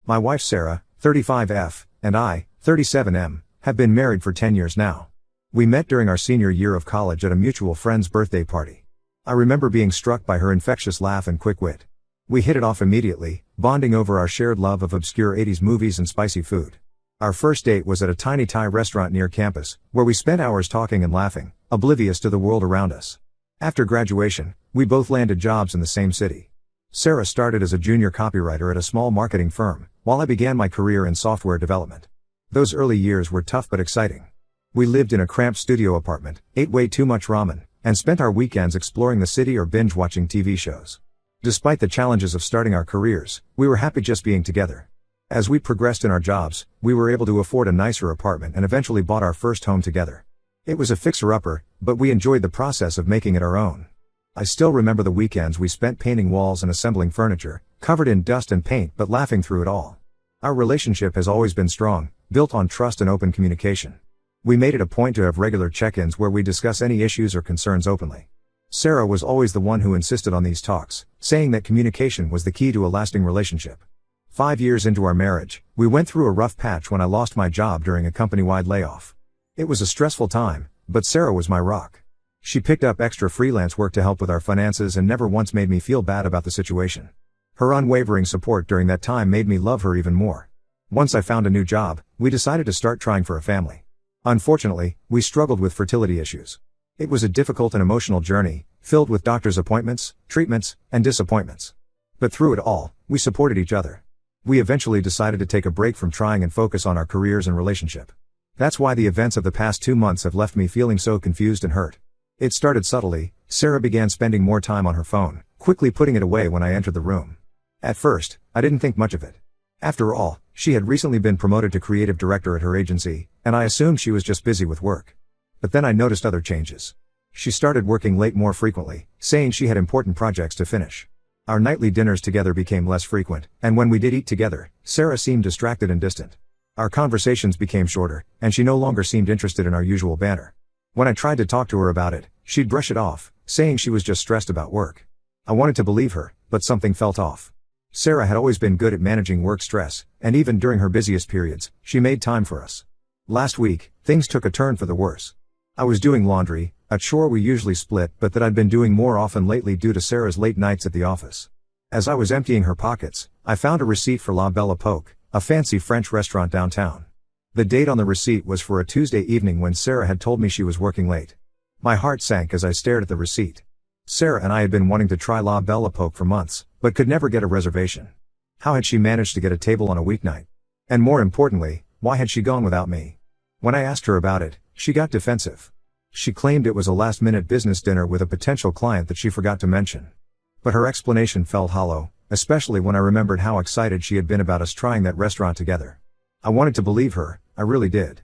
My wife Sarah, 35F, and I, 37M, have been married for 10 years now. We met during our senior year of college at a mutual friend's birthday party. I remember being struck by her infectious laugh and quick wit. We hit it off immediately, bonding over our shared love of obscure 80s movies and spicy food. Our first date was at a tiny Thai restaurant near campus, where we spent hours talking and laughing, oblivious to the world around us. After graduation, we both landed jobs in the same city. Sarah started as a junior copywriter at a small marketing firm, while I began my career in software development. Those early years were tough but exciting. We lived in a cramped studio apartment, ate way too much ramen, and spent our weekends exploring the city or binge-watching TV shows. Despite the challenges of starting our careers, we were happy just being together. As we progressed in our jobs, we were able to afford a nicer apartment and eventually bought our first home together. It was a fixer-upper, but we enjoyed the process of making it our own. I still remember the weekends we spent painting walls and assembling furniture, covered in dust and paint but laughing through it all. Our relationship has always been strong, built on trust and open communication. We made it a point to have regular check-ins where we discuss any issues or concerns openly. Sarah was always the one who insisted on these talks, saying that communication was the key to a lasting relationship. 5 years into our marriage, we went through a rough patch when I lost my job during a company-wide layoff. It was a stressful time, but Sarah was my rock. She picked up extra freelance work to help with our finances and never once made me feel bad about the situation. Her unwavering support during that time made me love her even more. Once I found a new job, we decided to start trying for a family. Unfortunately, we struggled with fertility issues. It was a difficult and emotional journey, filled with doctor's appointments, treatments, and disappointments. But through it all, we supported each other. We eventually decided to take a break from trying and focus on our careers and relationship. That's why the events of the past 2 months have left me feeling so confused and hurt. It started subtly. Sarah began spending more time on her phone, quickly putting it away when I entered the room. At first, I didn't think much of it. After all, she had recently been promoted to creative director at her agency, and I assumed she was just busy with work. But then I noticed other changes. She started working late more frequently, saying she had important projects to finish. Our nightly dinners together became less frequent, and when we did eat together, Sarah seemed distracted and distant. Our conversations became shorter, and she no longer seemed interested in our usual banter. When I tried to talk to her about it, she'd brush it off, saying she was just stressed about work. I wanted to believe her, but something felt off. Sarah had always been good at managing work stress, and even during her busiest periods, she made time for us. Last week, things took a turn for the worse. I was doing laundry, a chore we usually split but that I'd been doing more often lately due to Sarah's late nights at the office. As I was emptying her pockets, I found a receipt for La Belle Époque, a fancy French restaurant downtown. The date on the receipt was for a Tuesday evening when Sarah had told me she was working late. My heart sank as I stared at the receipt. Sarah and I had been wanting to try La Belle Époque for months, but could never get a reservation. How had she managed to get a table on a weeknight? And more importantly, why had she gone without me? When I asked her about it, she got defensive. She claimed it was a last-minute business dinner with a potential client that she forgot to mention. But her explanation felt hollow, especially when I remembered how excited she had been about us trying that restaurant together. I wanted to believe her, I really did.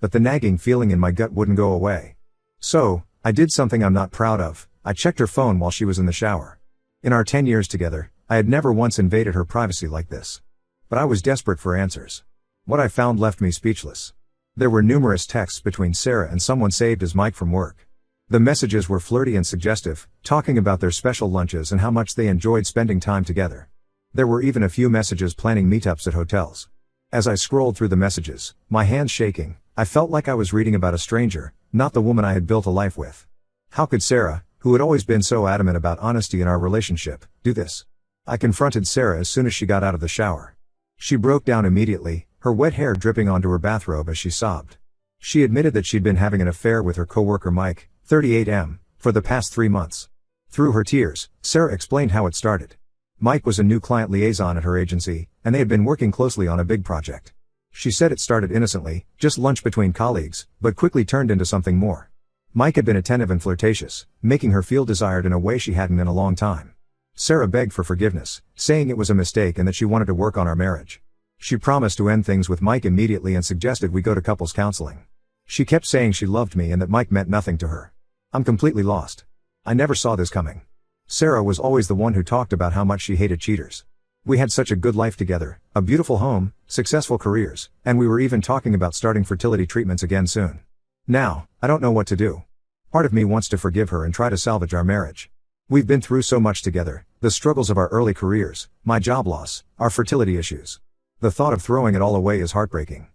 But the nagging feeling in my gut wouldn't go away. So, I did something I'm not proud of. I checked her phone while she was in the shower. In our 10 years together, I had never once invaded her privacy like this. But I was desperate for answers. What I found left me speechless. There were numerous texts between Sarah and someone saved as Mike from work. The messages were flirty and suggestive, talking about their special lunches and how much they enjoyed spending time together. There were even a few messages planning meetups at hotels. As I scrolled through the messages, my hands shaking, I felt like I was reading about a stranger, not the woman I had built a life with. How could Sarah, who had always been so adamant about honesty in our relationship, do this? I confronted Sarah as soon as she got out of the shower. She broke down immediately, her wet hair dripping onto her bathrobe as she sobbed. She admitted that she'd been having an affair with her coworker Mike, 38M, for the past 3 months. Through her tears, Sarah explained how it started. Mike was a new client liaison at her agency, and they had been working closely on a big project. She said it started innocently, just lunch between colleagues, but quickly turned into something more. Mike had been attentive and flirtatious, making her feel desired in a way she hadn't in a long time. Sarah begged for forgiveness, saying it was a mistake and that she wanted to work on our marriage. She promised to end things with Mike immediately and suggested we go to couples counseling. She kept saying she loved me and that Mike meant nothing to her. I'm completely lost. I never saw this coming. Sarah was always the one who talked about how much she hated cheaters. We had such a good life together, a beautiful home, successful careers, and we were even talking about starting fertility treatments again soon. Now, I don't know what to do. Part of me wants to forgive her and try to salvage our marriage. We've been through so much together, the struggles of our early careers, my job loss, our fertility issues. The thought of throwing it all away is heartbreaking.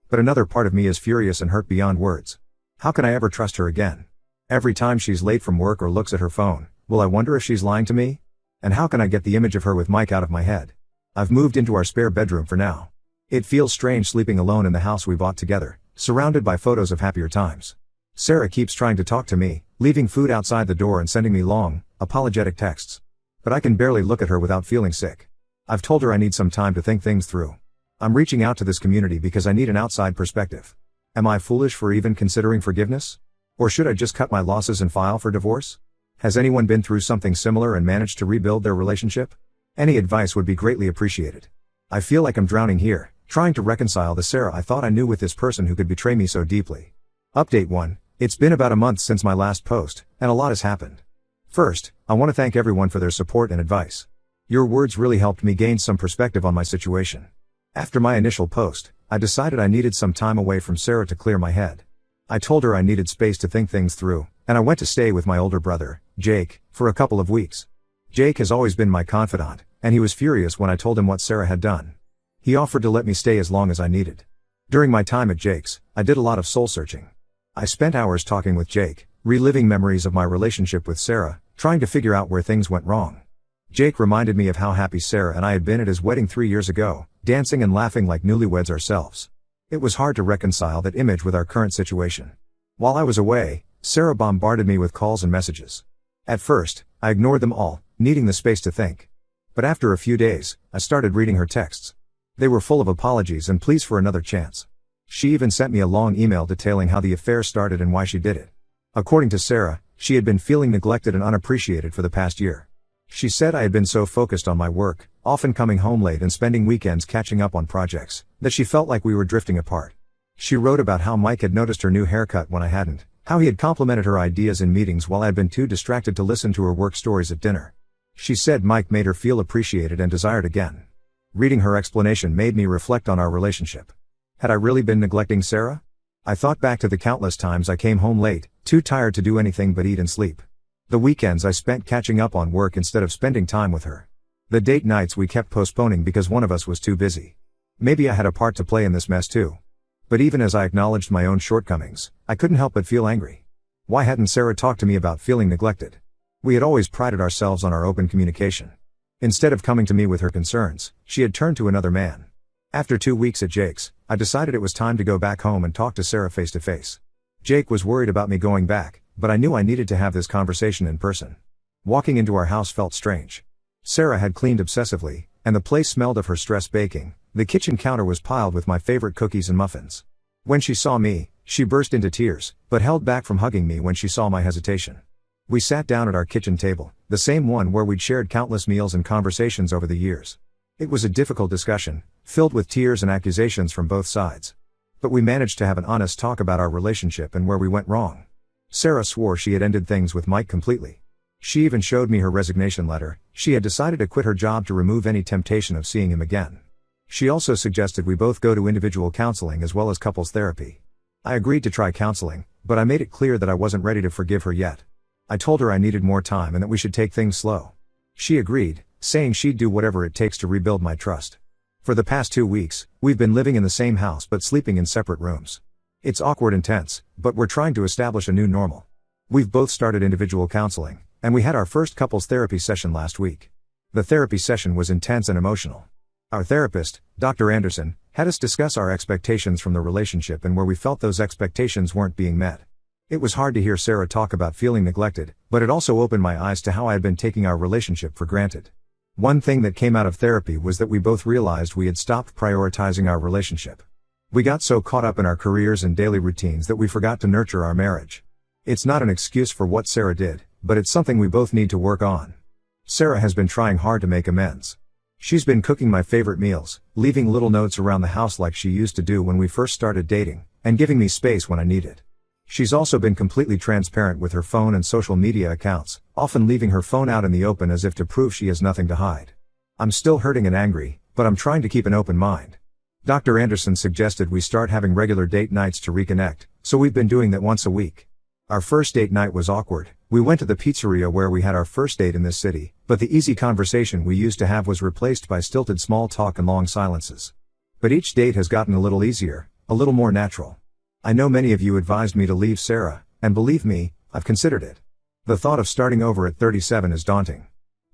But another part of me is furious and hurt beyond words. How can I ever trust her again? Every time she's late from work or looks at her phone, will I wonder if she's lying to me? And how can I get the image of her with Mike out of my head? I've moved into our spare bedroom for now. It feels strange sleeping alone in the house we bought together, surrounded by photos of happier times. Sarah keeps trying to talk to me, leaving food outside the door and sending me long, apologetic texts. But I can barely look at her without feeling sick. I've told her I need some time to think things through. I'm reaching out to this community because I need an outside perspective. Am I foolish for even considering forgiveness? Or should I just cut my losses and file for divorce? Has anyone been through something similar and managed to rebuild their relationship? Any advice would be greatly appreciated. I feel like I'm drowning here, trying to reconcile the Sarah I thought I knew with this person who could betray me so deeply. Update 1. It's been about a month since my last post, and a lot has happened. First, I want to thank everyone for their support and advice. Your words really helped me gain some perspective on my situation. After my initial post, I decided I needed some time away from Sarah to clear my head. I told her I needed space to think things through, and I went to stay with my older brother, Jake, for a couple of weeks. Jake has always been my confidant, and he was furious when I told him what Sarah had done. He offered to let me stay as long as I needed. During my time at Jake's, I did a lot of soul searching. I spent hours talking with Jake, reliving memories of my relationship with Sarah, trying to figure out where things went wrong. Jake reminded me of how happy Sarah and I had been at his wedding 3 years ago, dancing and laughing like newlyweds ourselves. It was hard to reconcile that image with our current situation. While I was away, Sarah bombarded me with calls and messages. At first, I ignored them all, needing the space to think. But after a few days, I started reading her texts. They were full of apologies and pleas for another chance. She even sent me a long email detailing how the affair started and why she did it. According to Sarah, she had been feeling neglected and unappreciated for the past year. She said I had been so focused on my work, often coming home late and spending weekends catching up on projects, that she felt like we were drifting apart. She wrote about how Mike had noticed her new haircut when I hadn't, how he had complimented her ideas in meetings while I had been too distracted to listen to her work stories at dinner. She said Mike made her feel appreciated and desired again. Reading her explanation made me reflect on our relationship. Had I really been neglecting Sarah? I thought back to the countless times I came home late, too tired to do anything but eat and sleep. The weekends I spent catching up on work instead of spending time with her. The date nights we kept postponing because one of us was too busy. Maybe I had a part to play in this mess too. But even as I acknowledged my own shortcomings, I couldn't help but feel angry. Why hadn't Sarah talked to me about feeling neglected? We had always prided ourselves on our open communication. Instead of coming to me with her concerns, she had turned to another man. After 2 weeks at Jake's, I decided it was time to go back home and talk to Sarah face to face. Jake was worried about me going back, but I knew I needed to have this conversation in person. Walking into our house felt strange. Sarah had cleaned obsessively, and the place smelled of her stress baking. The kitchen counter was piled with my favorite cookies and muffins. When she saw me, she burst into tears, but held back from hugging me when she saw my hesitation. We sat down at our kitchen table, the same one where we'd shared countless meals and conversations over the years. It was a difficult discussion, filled with tears and accusations from both sides. But we managed to have an honest talk about our relationship and where we went wrong. Sarah swore she had ended things with Mike completely. She even showed me her resignation letter. She had decided to quit her job to remove any temptation of seeing him again. She also suggested we both go to individual counseling as well as couples therapy. I agreed to try counseling, but I made it clear that I wasn't ready to forgive her yet. I told her I needed more time and that we should take things slow. She agreed, saying she'd do whatever it takes to rebuild my trust. For the past 2 weeks, we've been living in the same house but sleeping in separate rooms. It's awkward and tense, but we're trying to establish a new normal. We've both started individual counseling, and we had our first couples therapy session last week. The therapy session was intense and emotional. Our therapist, Dr. Anderson, had us discuss our expectations from the relationship and where we felt those expectations weren't being met. It was hard to hear Sarah talk about feeling neglected, but it also opened my eyes to how I had been taking our relationship for granted. One thing that came out of therapy was that we both realized we had stopped prioritizing our relationship. We got so caught up in our careers and daily routines that we forgot to nurture our marriage. It's not an excuse for what Sarah did, but it's something we both need to work on. Sarah has been trying hard to make amends. She's been cooking my favorite meals, leaving little notes around the house like she used to do when we first started dating, and giving me space when I need it. She's also been completely transparent with her phone and social media accounts, often leaving her phone out in the open as if to prove she has nothing to hide. I'm still hurting and angry, but I'm trying to keep an open mind. Dr. Anderson suggested we start having regular date nights to reconnect, so we've been doing that once a week. Our first date night was awkward. We went to the pizzeria where we had our first date in this city, but the easy conversation we used to have was replaced by stilted small talk and long silences. But each date has gotten a little easier, a little more natural. I know many of you advised me to leave Sarah, and believe me, I've considered it. The thought of starting over at 37 is daunting.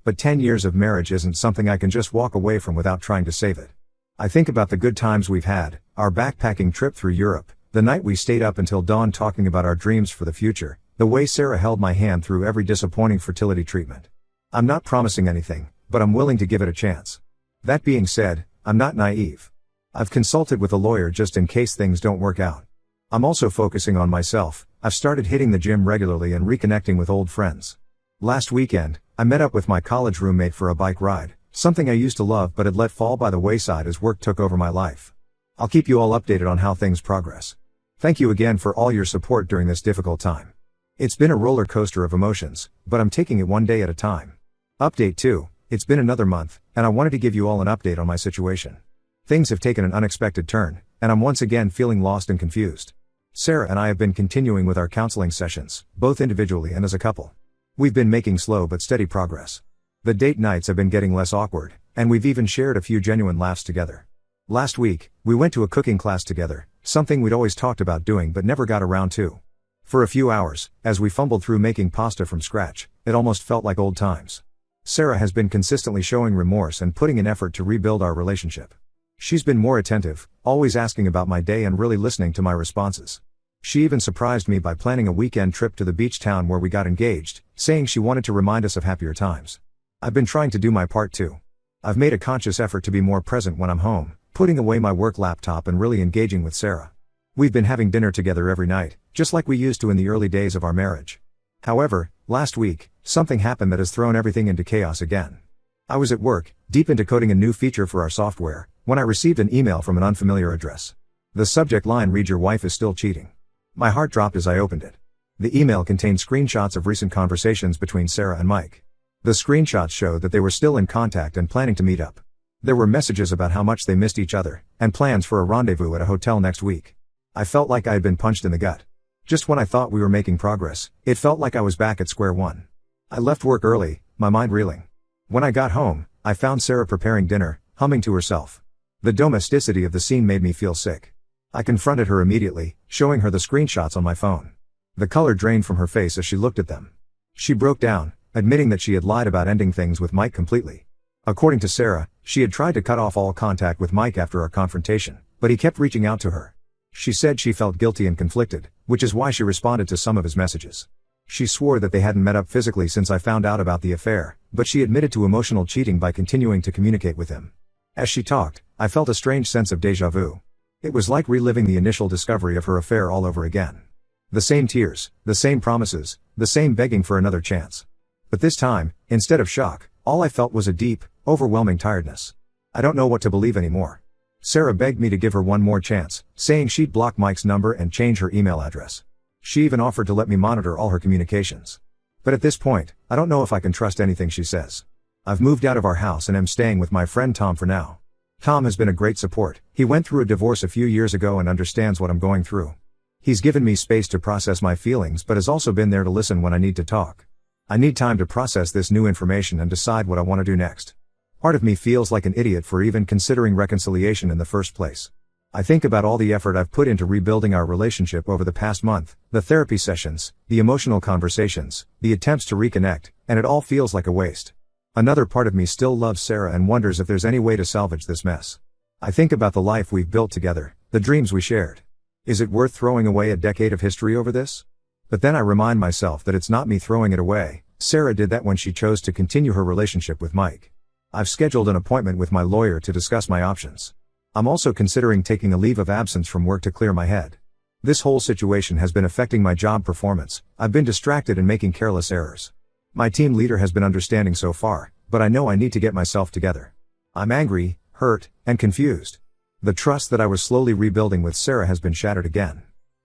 But 10 years of marriage isn't something I can just walk away from without trying to save it. I think about the good times we've had, our backpacking trip through Europe, the night we stayed up until dawn talking about our dreams for the future, the way Sarah held my hand through every disappointing fertility treatment. I'm not promising anything, but I'm willing to give it a chance. That being said, I'm not naive. I've consulted with a lawyer just in case things don't work out. I'm also focusing on myself. I've started hitting the gym regularly and reconnecting with old friends. Last weekend, I met up with my college roommate for a bike ride, something I used to love but had let fall by the wayside as work took over my life. I'll keep you all updated on how things progress. Thank you again for all your support during this difficult time. It's been a roller coaster of emotions, but I'm taking it one day at a time. Update 2, it's been another month, and I wanted to give you all an update on my situation. Things have taken an unexpected turn, and I'm once again feeling lost and confused. Sarah and I have been continuing with our counseling sessions, both individually and as a couple. We've been making slow but steady progress. The date nights have been getting less awkward, and we've even shared a few genuine laughs together. Last week, we went to a cooking class together, something we'd always talked about doing but never got around to. For a few hours, as we fumbled through making pasta from scratch, it almost felt like old times. Sarah has been consistently showing remorse and putting in effort to rebuild our relationship. She's been more attentive, always asking about my day and really listening to my responses. She even surprised me by planning a weekend trip to the beach town where we got engaged, saying she wanted to remind us of happier times. I've been trying to do my part too. I've made a conscious effort to be more present when I'm home, putting away my work laptop and really engaging with Sarah. We've been having dinner together every night, just like we used to in the early days of our marriage. However, last week, something happened that has thrown everything into chaos again. I was at work, deep into coding a new feature for our software, when I received an email from an unfamiliar address. The subject line reads, "Your wife is still cheating." My heart dropped as I opened it. The email contained screenshots of recent conversations between Sarah and Mike. The screenshots showed that they were still in contact and planning to meet up. There were messages about how much they missed each other, and plans for a rendezvous at a hotel next week. I felt like I had been punched in the gut. Just when I thought we were making progress, it felt like I was back at square one. I left work early, my mind reeling. When I got home, I found Sarah preparing dinner, humming to herself. The domesticity of the scene made me feel sick. I confronted her immediately, showing her the screenshots on my phone. The color drained from her face as she looked at them. She broke down, admitting that she had lied about ending things with Mike completely. According to Sarah, she had tried to cut off all contact with Mike after our confrontation, but he kept reaching out to her. She said she felt guilty and conflicted, which is why she responded to some of his messages. She swore that they hadn't met up physically since I found out about the affair, but she admitted to emotional cheating by continuing to communicate with him. As she talked, I felt a strange sense of déjà vu. It was like reliving the initial discovery of her affair all over again. The same tears, the same promises, the same begging for another chance. But this time, instead of shock, all I felt was a deep, overwhelming tiredness. I don't know what to believe anymore. Sarah begged me to give her one more chance, saying she'd block Mike's number and change her email address. She even offered to let me monitor all her communications. But at this point, I don't know if I can trust anything she says. I've moved out of our house and am staying with my friend Tom for now. Tom has been a great support. He went through a divorce a few years ago and understands what I'm going through. He's given me space to process my feelings but has also been there to listen when I need to talk. I need time to process this new information and decide what I want to do next. Part of me feels like an idiot for even considering reconciliation in the first place. I think about all the effort I've put into rebuilding our relationship over the past month, the therapy sessions, the emotional conversations, the attempts to reconnect, and it all feels like a waste. Another part of me still loves Sarah and wonders if there's any way to salvage this mess. I think about the life we've built together, the dreams we shared. Is it worth throwing away a decade of history over this? But then I remind myself that it's not me throwing it away. Sarah did that when she chose to continue her relationship with Mike. I've scheduled an appointment with my lawyer to discuss my options. I'm also considering taking a leave of absence from work to clear my head. This whole situation has been affecting my job performance. I've been distracted and making careless errors. My team leader has been understanding so far, but I know I need to get myself together. I'm angry, hurt, and confused. The trust that I was slowly rebuilding with Sarah has been shattered again.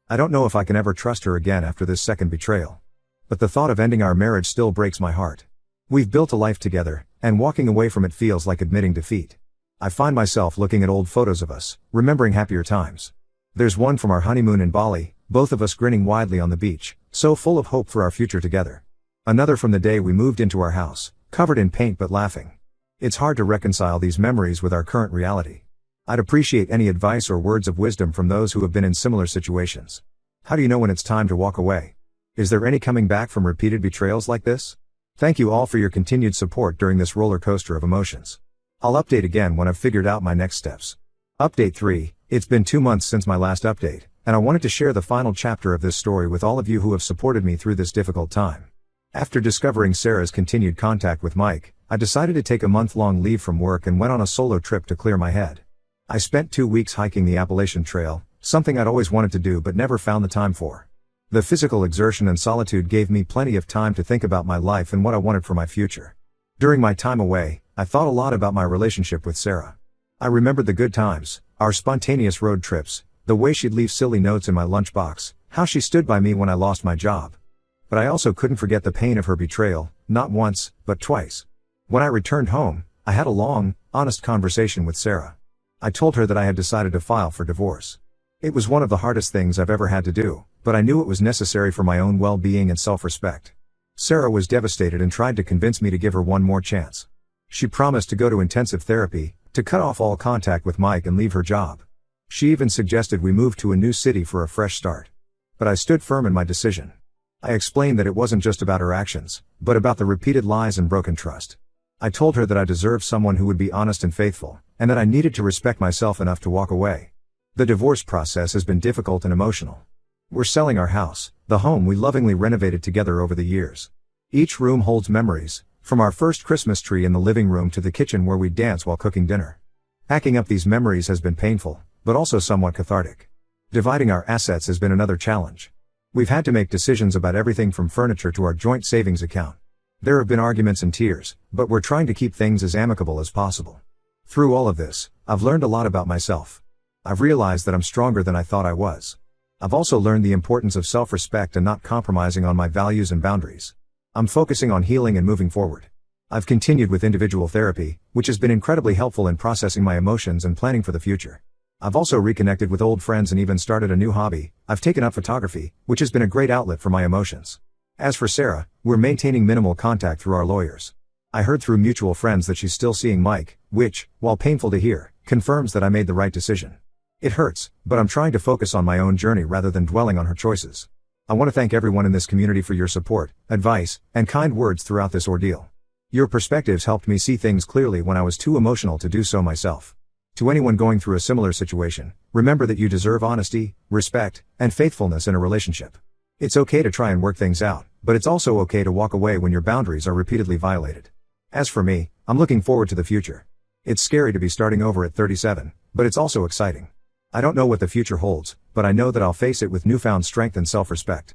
I don't know if I can ever trust her again after this second betrayal. But the thought of ending our marriage still breaks my heart. We've built a life together, and walking away from it feels like admitting defeat. I find myself looking at old photos of us, remembering happier times. There's one from our honeymoon in Bali, both of us grinning widely on the beach, so full of hope for our future together. Another from the day we moved into our house, covered in paint but laughing. It's hard to reconcile these memories with our current reality. I'd appreciate any advice or words of wisdom from those who have been in similar situations. How do you know when it's time to walk away? Is there any coming back from repeated betrayals like this? Thank you all for your continued support during this roller coaster of emotions. I'll update again when I've figured out my next steps. Update 3. It's been 2 months since my last update, and I wanted to share the final chapter of this story with all of you who have supported me through this difficult time. After discovering Sarah's continued contact with Mike, I decided to take a month-long leave from work and went on a solo trip to clear my head. I spent 2 weeks hiking the Appalachian Trail, something I'd always wanted to do but never found the time for. The physical exertion and solitude gave me plenty of time to think about my life and what I wanted for my future. During my time away, I thought a lot about my relationship with Sarah. I remembered the good times, our spontaneous road trips, the way she'd leave silly notes in my lunchbox, how she stood by me when I lost my job. But I also couldn't forget the pain of her betrayal, not once, but twice. When I returned home, I had a long, honest conversation with Sarah. I told her that I had decided to file for divorce. It was one of the hardest things I've ever had to do, but I knew it was necessary for my own well-being and self-respect. Sarah was devastated and tried to convince me to give her one more chance. She promised to go to intensive therapy, to cut off all contact with Mike and leave her job. She even suggested we move to a new city for a fresh start. But I stood firm in my decision. I explained that it wasn't just about her actions, but about the repeated lies and broken trust. I told her that I deserved someone who would be honest and faithful, and that I needed to respect myself enough to walk away. The divorce process has been difficult and emotional. We're selling our house, the home we lovingly renovated together over the years. Each room holds memories, from our first Christmas tree in the living room to the kitchen where we dance while cooking dinner. Packing up these memories has been painful, but also somewhat cathartic. Dividing our assets has been another challenge. We've had to make decisions about everything from furniture to our joint savings account. There have been arguments and tears, but we're trying to keep things as amicable as possible. Through all of this, I've learned a lot about myself. I've realized that I'm stronger than I thought I was. I've also learned the importance of self-respect and not compromising on my values and boundaries. I'm focusing on healing and moving forward. I've continued with individual therapy, which has been incredibly helpful in processing my emotions and planning for the future. I've also reconnected with old friends and even started a new hobby. I've taken up photography, which has been a great outlet for my emotions. As for Sarah, we're maintaining minimal contact through our lawyers. I heard through mutual friends that she's still seeing Mike, which, while painful to hear, confirms that I made the right decision. It hurts, but I'm trying to focus on my own journey rather than dwelling on her choices. I want to thank everyone in this community for your support, advice, and kind words throughout this ordeal. Your perspectives helped me see things clearly when I was too emotional to do so myself. To anyone going through a similar situation, remember that you deserve honesty, respect, and faithfulness in a relationship. It's okay to try and work things out, but it's also okay to walk away when your boundaries are repeatedly violated. As for me, I'm looking forward to the future. It's scary to be starting over at 37, but it's also exciting. I don't know what the future holds, but I know that I'll face it with newfound strength and self-respect.